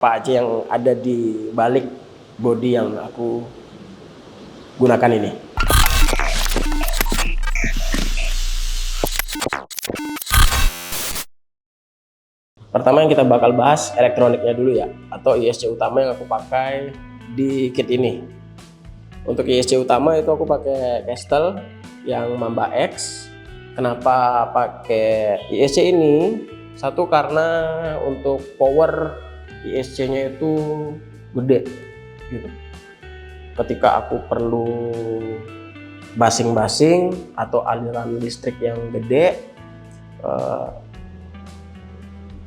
apa aja yang ada di balik body yang aku gunakan ini. Pertama yang kita bakal bahas elektroniknya dulu ya, atau ISC utama yang aku pakai di kit ini. Untuk ISC utama itu aku pakai Kestel yang Mamba X. Kenapa pakai ISC ini? Satu karena untuk power ISC-nya itu gede gitu. Ketika aku perlu basing-basing atau aliran listrik yang gede,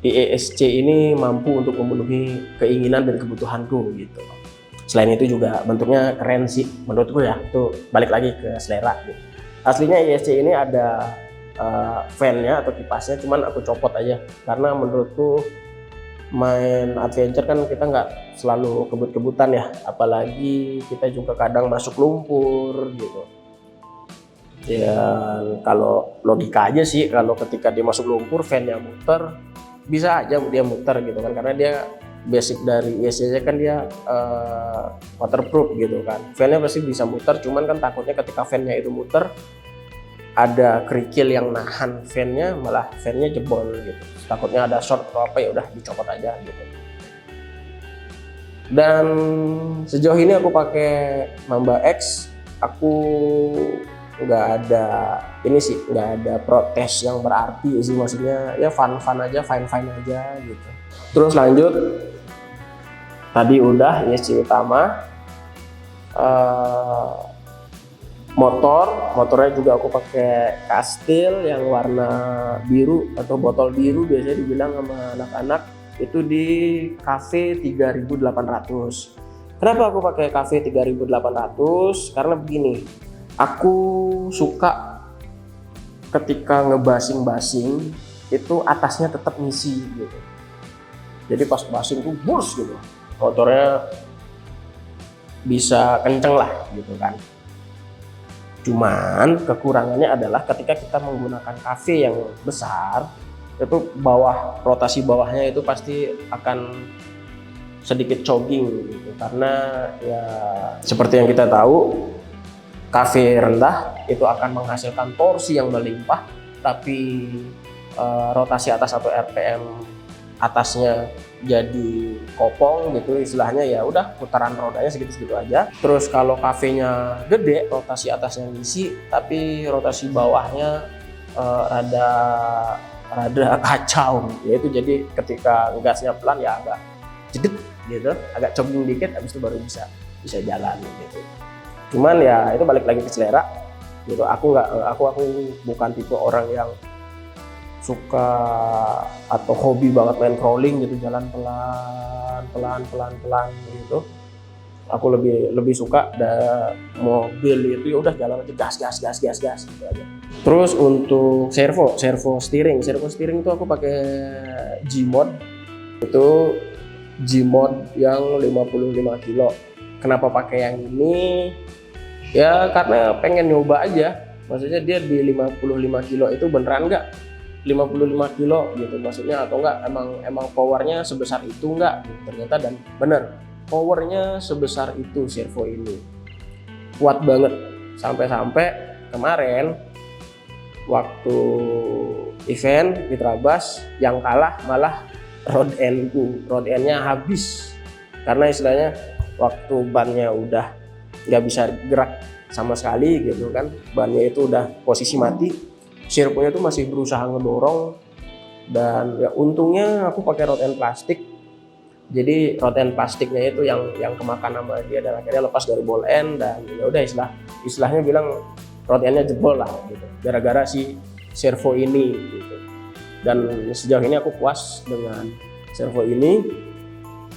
ISC ini mampu untuk memenuhi keinginan dan kebutuhanku gitu. Selain itu juga bentuknya keren sih menurutku ya. Itu balik lagi ke selera gitu. Aslinya ISC ini ada fan-nya atau kipasnya, cuman aku copot aja karena menurutku main adventure kan kita nggak selalu kebut-kebutan ya, apalagi kita juga kadang masuk lumpur gitu ya. Kalau logika aja sih, kalau ketika dia masuk lumpur fan-nya muter, bisa aja dia muter gitu kan, karena dia basic dari ISC kan dia waterproof gitu kan. Fan-nya pasti bisa muter, cuman kan takutnya ketika fan-nya itu muter ada kerikil yang nahan fan-nya, malah fan-nya jebol gitu. Takutnya ada short atau apa, ya udah dicopot aja gitu. Dan sejauh ini aku pakai Mamba X, aku nggak ada ini sih, nggak ada protes yang berarti sih, maksudnya ya fun aja, fine aja gitu. Terus lanjut, tadi udah ISC utama. Motornya juga aku pakai Kastil yang warna biru atau botol biru biasanya dibilang sama anak-anak, itu di Cafe 3800. Kenapa aku pakai Cafe 3800? Karena begini, aku suka ketika ngebasing-basing itu atasnya tetap ngisi gitu. Jadi pas basing tuh burs gitu, motornya bisa kenceng lah gitu kan. Cuman kekurangannya adalah ketika kita menggunakan cafe yang besar, itu rotasi bawahnya itu pasti akan sedikit jogging gitu. Karena ya seperti yang kita tahu, cafe rendah itu akan menghasilkan torsi yang melimpah, tapi rotasi atas atau RPM atasnya jadi kopong gitu istilahnya, ya udah putaran rodanya segitu-segitu aja. Terus kalau kafenya gede, rotasi atasnya ngisi tapi rotasi bawahnya rada kacau, yaitu jadi ketika gasnya pelan ya agak jedet gitu, agak jogging dikit, habis itu baru bisa jalan gitu. Cuman ya itu balik lagi ke selera gitu. Aku bukan tipe orang yang suka atau hobi banget main crawling gitu, jalan pelan gitu. Aku lebih suka mobil itu ya udah jalan aja gas gitu aja. Terus untuk servo steering itu aku pakai G-Mod. Itu G-Mod yang 55 kilo. Kenapa pakai yang ini? Ya karena pengen nyoba aja. Maksudnya dia di 55 kilo itu beneran nggak 55 kilo gitu, maksudnya, atau enggak emang powernya sebesar itu enggak gitu. Ternyata dan bener powernya sebesar itu, servo ini kuat banget. Sampai kemarin waktu event di Trabas, yang kalah malah rod end-nya habis, karena istilahnya waktu bannya udah nggak bisa gerak sama sekali gitu kan, bannya itu udah posisi mati, servonya tuh masih berusaha ngedorong. Dan ya untungnya aku pakai rod end plastik, jadi rod end plastiknya itu yang kemakan sama dia, dan akhirnya lepas dari ball end, dan ya udah istilahnya bilang rod endnya jebol lah gitu, gara-gara si servo ini gitu. Dan sejauh ini aku puas dengan servo ini,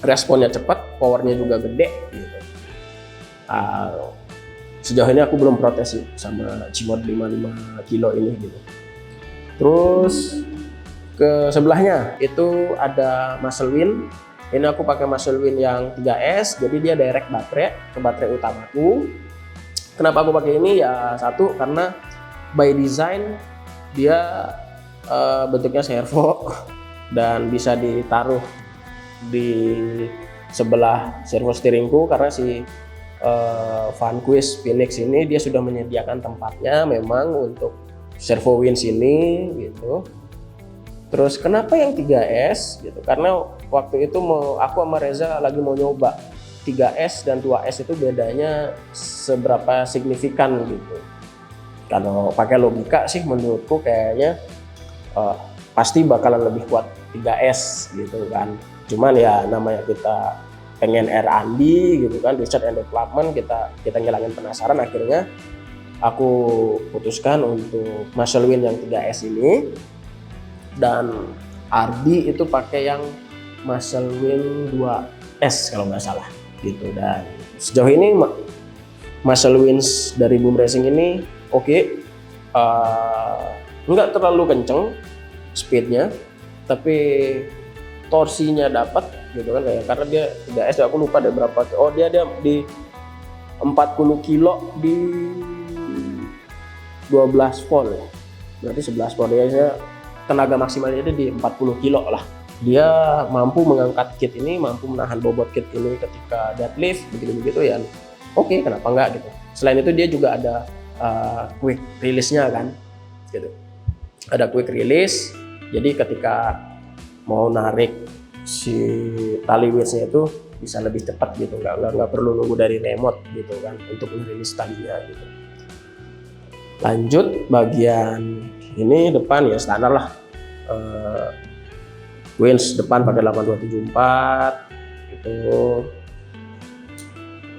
responnya cepat, powernya juga gede gitu. Sejauh ini aku belum protes sih sama G-Mod 55 kilo ini gitu. Terus ke sebelahnya itu ada Muscle-Wind. Ini aku pakai Muscle-Wind yang 3S, jadi dia direct ke baterai utamaku. Kenapa aku pakai ini? Ya satu, karena by design dia bentuknya servo dan bisa ditaruh di sebelah servo steeringku, karena si Vanquish Phoenix ini dia sudah menyediakan tempatnya memang untuk servo winch ini gitu. Terus kenapa yang 3S gitu? Karena waktu itu aku sama Reza lagi mau nyoba 3S dan 2S itu bedanya seberapa signifikan gitu. Kalau pakai logika sih menurutku kayaknya pasti bakalan lebih kuat 3S gitu kan. Cuman ya namanya kita pengen R&D gitu kan, research and development, kita ngilangin penasaran, akhirnya aku putuskan untuk muscle wind yang 3S ini, dan RD itu pakai yang muscle wind 2S kalau nggak salah gitu. Dan sejauh ini muscle winds dari Boom Racing ini oke. Nggak terlalu kenceng speednya, tapi torsinya dapat gitu kan ya, karena dia 3S, aku lupa ada berapa. Oh dia di 40 kilo di 12 volt ya, berarti 11 volt ya, tenaga maksimalnya dia di 40 kilo lah. Dia mampu mengangkat kit ini, mampu menahan bobot kit ini ketika deadlift begitu-begitu ya. Oke, kenapa enggak gitu. Selain itu dia juga ada quick release-nya kan gitu. Ada quick release, jadi ketika mau narik si tali winch-nya itu bisa lebih cepat gitu, nggak perlu nunggu dari remote gitu kan untuk merilis talinya gitu. Lanjut bagian ini depan ya standar lah, winch depan pakai 8274 gitu.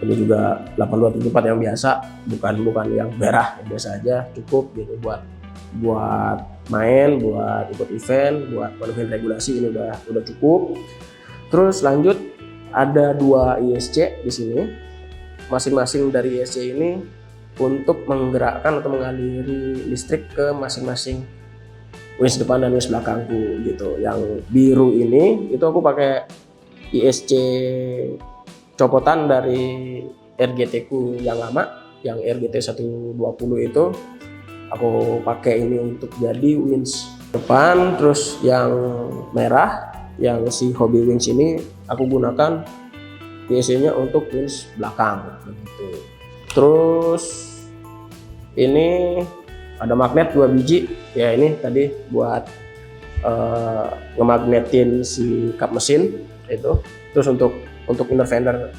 Ini juga 8274 yang biasa, bukan yang merah, yang biasa aja, cukup gitu buat main, buat ikut event, buat penuhin regulasi, ini udah cukup. Terus lanjut ada 2 ISC di sini. Masing-masing dari ISC ini untuk menggerakkan atau mengaliri listrik ke masing-masing winch depan dan winch belakangku gitu. Yang biru ini itu aku pakai ISC copotan dari RGT ku yang lama, yang RGT 120 itu. Aku pakai ini untuk jadi winch depan. Terus yang merah, yang si Hobby Winch ini aku gunakan biasanya untuk winch belakang begitu. Terus ini ada magnet 2 biji ya, ini tadi buat ngemagnetin si kap mesin itu. Terus untuk inner fender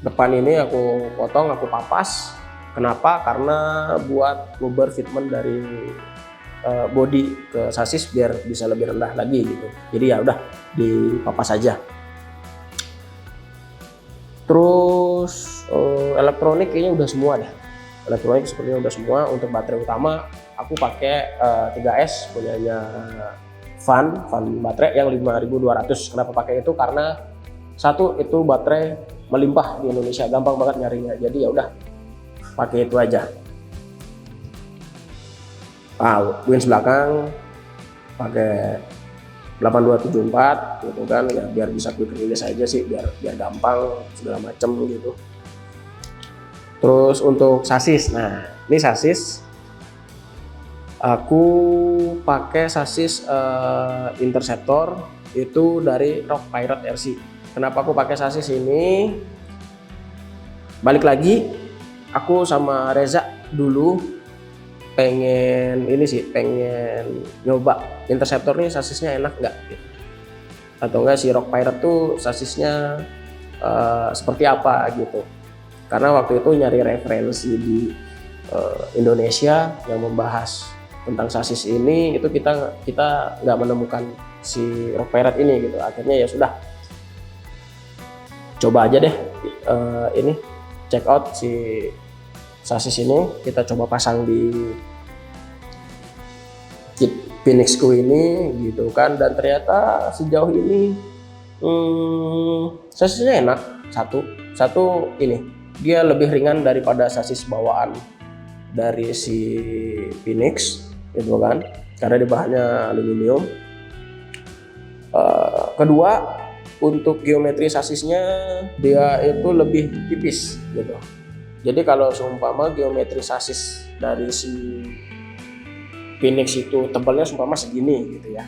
depan ini aku potong, aku papas. Kenapa? Karena buat rubber fitment dari body ke sasis biar bisa lebih rendah lagi gitu. Jadi ya udah dipapas saja. Terus elektronik kayaknya udah semua deh. Elektronik sepertinya udah semua. Untuk baterai utama aku pakai 3S punyanya Van baterai yang 5200. Kenapa pakai itu? Karena satu, itu baterai melimpah di Indonesia, gampang banget nyarinya. Jadi ya udah pakai itu aja. Winch belakang pakai 8274 gitu kan ya, biar bisa quick release aja sih, biar gampang segala macem gitu. Terus untuk sasis, nah ini sasis aku pakai sasis Interceptor itu dari Rock Pirate RC. Kenapa aku pakai sasis ini? Balik lagi, aku sama Reza dulu pengen nyoba Interceptor nih sasisnya enak nggak gitu. Atau enggak si Rock Pirate tuh sasisnya seperti apa gitu. Karena waktu itu nyari referensi di Indonesia yang membahas tentang sasis ini, itu kita nggak menemukan si Rock Pirate ini gitu. Akhirnya ya sudah, coba aja deh ini check out si sasis ini, kita coba pasang di kit Phoenixku ini gitu kan. Dan ternyata sejauh ini sasisnya enak. Satu ini dia lebih ringan daripada sasis bawaan dari si Phoenix gitu kan, karena dia bahannya aluminium. Kedua, untuk geometri sasisnya dia itu lebih tipis gitu. Jadi kalau seumpama geometri sasis dari si Phoenix itu tebalnya seumpama segini gitu ya,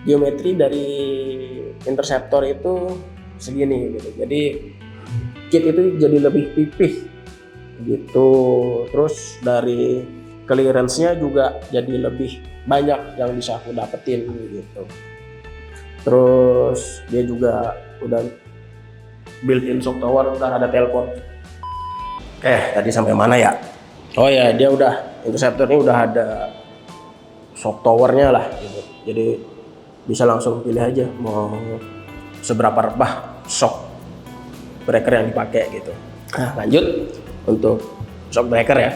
geometri dari interceptor itu segini gitu. Jadi kit itu jadi lebih pipih gitu. Terus dari clearance-nya juga jadi lebih banyak yang bisa aku dapetin gitu. Terus dia juga udah built-in shock tower, udah ada telepon. Tadi sampai mana ya? Oh ya, dia udah interceptor ini udah ada shock towernya lah gitu. Jadi bisa langsung pilih aja mau seberapa rebah shock breaker yang dipakai gitu. Nah, lanjut untuk shock breaker ya.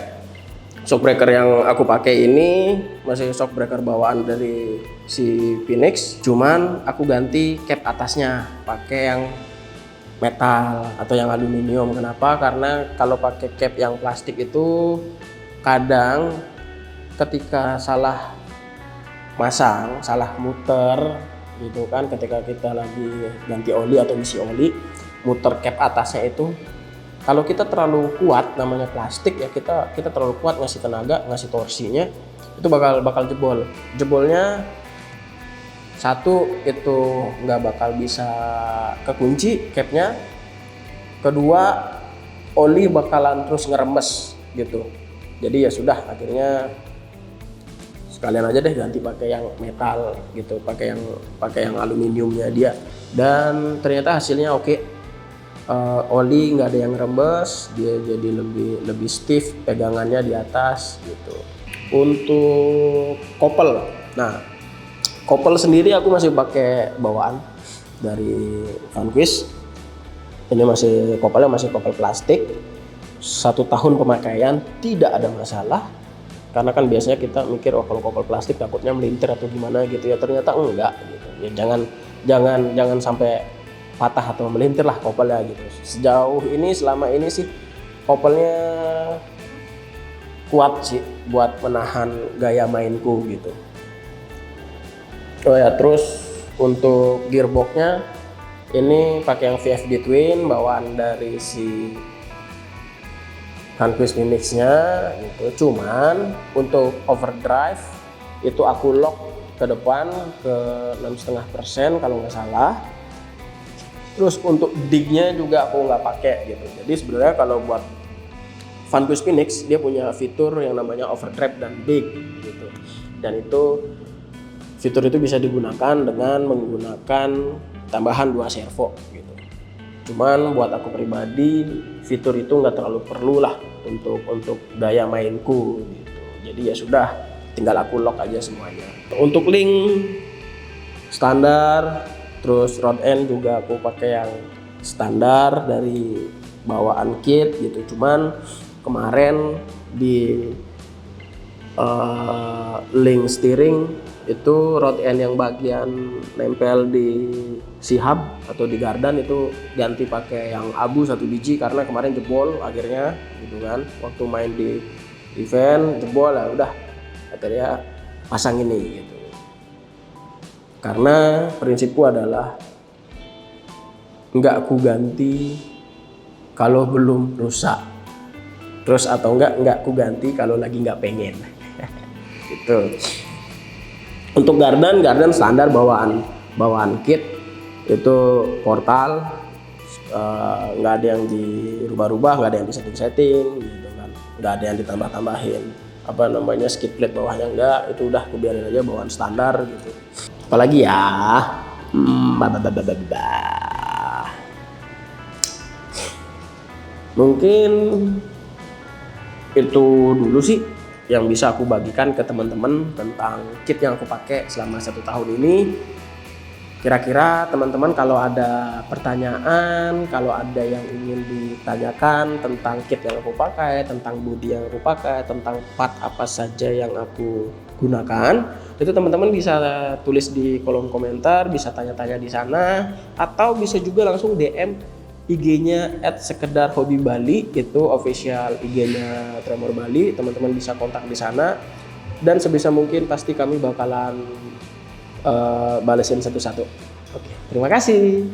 Shock breaker yang aku pakai ini masih shock breaker bawaan dari si Phoenix, cuman aku ganti cap atasnya pakai yang metal atau yang aluminium. Kenapa? Karena kalau pakai cap yang plastik itu kadang ketika salah masang, salah muter gitu kan, ketika kita lagi ganti oli atau isi oli, muter cap atasnya itu kalau kita terlalu kuat, namanya plastik ya, kita terlalu kuat ngasih tenaga, ngasih torsinya, itu bakal jebol. Jebolnya satu, itu nggak bakal bisa kekunci capnya. Kedua, oli bakalan terus ngeremes gitu. Jadi ya sudah, akhirnya sekalian aja deh ganti pakai yang metal gitu, pakai yang aluminiumnya dia. Dan ternyata hasilnya oke. Oli nggak ada yang rembes, dia jadi lebih stiff pegangannya di atas gitu. Untuk kopel, nah kopel sendiri aku masih pakai bawaan dari Vanquish. Ini kopelnya masih kopel plastik. 1 tahun pemakaian tidak ada masalah. Karena kan biasanya kita mikir kalau kopel plastik takutnya melintir atau gimana gitu ya. Ternyata enggak gitu. Ya jangan sampai patah atau melintir lah kopelnya gitu. Sejauh ini selama ini sih kopelnya kuat sih buat menahan gaya mainku gitu. Oh ya, terus untuk gearboxnya ini pakai yang VFD Twin bawaan dari si Vanquish Phoenix-nya gitu. Cuman untuk overdrive itu aku lock ke depan ke 6,5% kalau nggak salah. Terus untuk dig-nya juga aku nggak pakai gitu. Jadi sebenarnya kalau buat Vanquish Phoenix dia punya fitur yang namanya overdrive dan dig gitu. Dan itu fitur itu bisa digunakan dengan menggunakan tambahan 2 servo gitu. Cuman buat aku pribadi fitur itu nggak terlalu perlu lah untuk gaya mainku gitu. Jadi ya sudah, tinggal aku lock aja semuanya. Untuk link standar, terus rod end juga aku pakai yang standar dari bawaan kit gitu. Cuman kemarin di link steering itu rod end yang bagian nempel di si hub atau di gardan itu ganti pakai yang abu 1 biji karena kemarin jebol akhirnya gitu kan. Waktu main di event jebol lah, udah akhirnya pasang ini gitu. Karena prinsipku adalah nggak aku ganti kalau belum rusak, terus atau nggak aku ganti kalau lagi nggak pengen gitu. Untuk gardan standar bawaan kit itu portal, nggak ada yang dirubah-rubah, nggak ada yang disetting gitu kan, nggak ada yang ditambah-tambahin skid plate bawahnya enggak, itu udah kubiarin aja bawaan standar gitu. Apalagi ya mungkin itu dulu sih yang bisa aku bagikan ke teman-teman tentang kit yang aku pakai selama 1 tahun ini. Kira-kira teman-teman kalau ada pertanyaan, kalau ada yang ingin ditanyakan tentang kit yang aku pakai, tentang bodi yang aku pakai, tentang part apa saja yang aku gunakan, itu teman-teman bisa tulis di kolom komentar, bisa tanya-tanya di sana, atau bisa juga langsung DM IG-nya @sekedarhobibali, itu official IG-nya Tremor Bali. Teman-teman bisa kontak di sana, dan sebisa mungkin pasti kami bakalan balesin satu-satu. Oke, terima kasih.